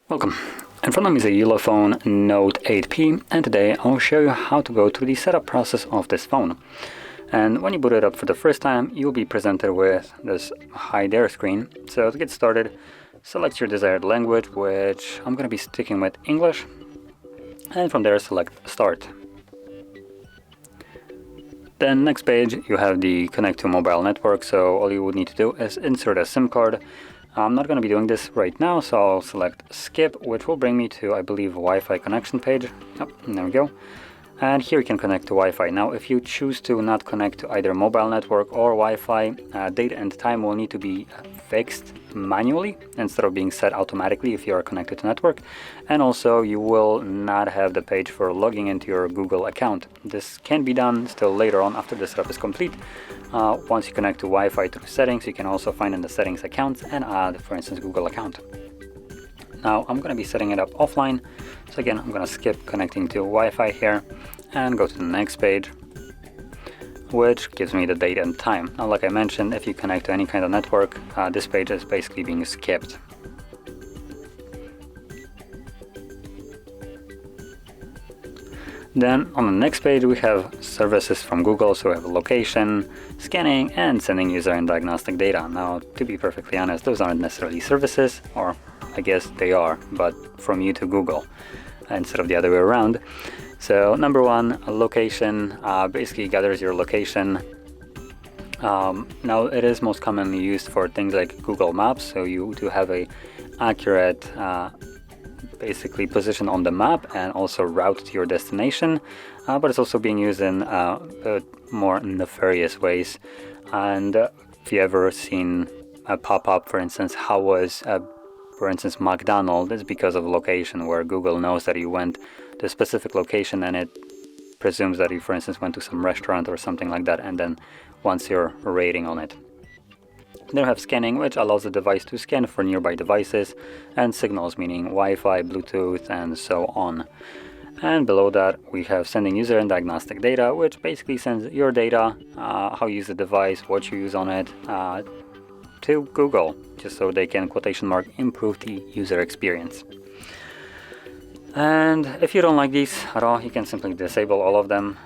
Welcome. In front of me is a ULEFONE Note 8P, and today I'll show you how to go through the setup process of this phone. And when you boot it up for the first time, you'll be presented with this Hi There screen. So to get started, select your desired language, which I'm going to be sticking with English, and from there select Start. Then next page you have the connect to mobile network, so all you would need to do is insert a SIM card. I'm not going to be doing this right now, so I'll select skip, which will bring me to, I believe, a Wi-Fi connection page. Yep, there we go. And here you can connect to Wi-Fi. Now, if you choose to not connect to either mobile network or Wi-Fi, date and time will need to be fixed manually instead of being set automatically if you are connected to network. And also, you will not have the page for logging into your Google account. This can be done still later on after the setup is complete. Once you connect to Wi-Fi through settings, you can also find in the settings accounts and add, for instance, Google account. Now I'm going to be setting it up offline, so again I'm going to skip connecting to Wi-Fi here and go to the next page, which gives me the date and time. Now, like I mentioned, if you connect to any kind of network, this page is basically being skipped. Then on the next page we have services from Google, so we have location, scanning, and sending user and diagnostic data. Now, to be perfectly honest, those aren't necessarily services, or I guess they are, but from you to Google instead of the other way around. So number one, location basically gathers your location. Now it is most commonly used for things like Google Maps, so you do have a accurate basically position on the map and also route to your destination, but it's also being used in more nefarious ways. And if you ever seen a pop-up, for instance, how was for instance McDonald's, it's because of location, where Google knows that you went to a specific location and it presumes that you, for instance, went to some restaurant or something like that, and then wants your rating on it. Then we have scanning, which allows the device to scan for nearby devices, and signals, meaning Wi-Fi, Bluetooth, and so on. And below that we have sending user and diagnostic data, which basically sends your data, how you use the device, what you use on it, to Google, just so they can, quotation mark, improve the user experience. And if you don't like these at all, you can simply disable all of them,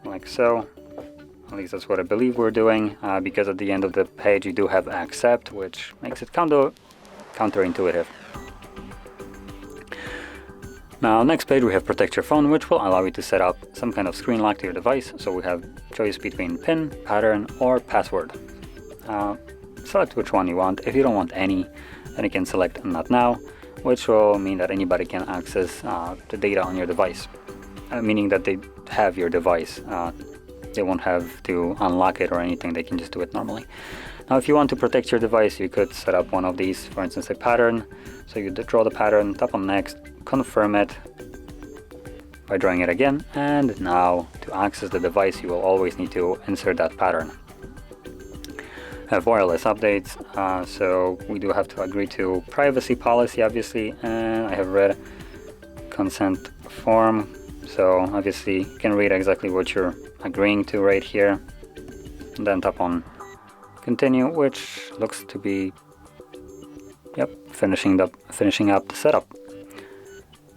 like so. At least that's what I believe we're doing, because at the end of the page you do have accept, which makes it counterintuitive. Now, next page we have protect your phone, which will allow you to set up some kind of screen lock to your device. So we have choice between PIN, pattern, or password. Select which one you want. If you don't want any, then you can select not now, which will mean that anybody can access the data on your device, meaning that they have your device. They won't have to unlock it or anything, they can just do it normally. Now, if you want to protect your device, you could set up one of these, for instance a pattern. So you draw the pattern, tap on next, confirm it by drawing it again, and now to access the device you will always need to insert that pattern. Have wireless updates, so we do have to agree to privacy policy, obviously, and I have read consent form, so obviously you can read exactly what you're agreeing to right here, and then tap on continue, which looks to be finishing up the setup.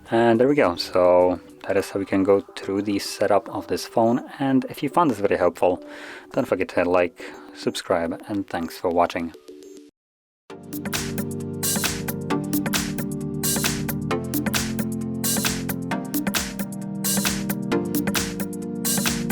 And there we go. So that is how we can go through the setup of this phone. And if you found this very helpful, don't forget to like, subscribe, and thanks for watching.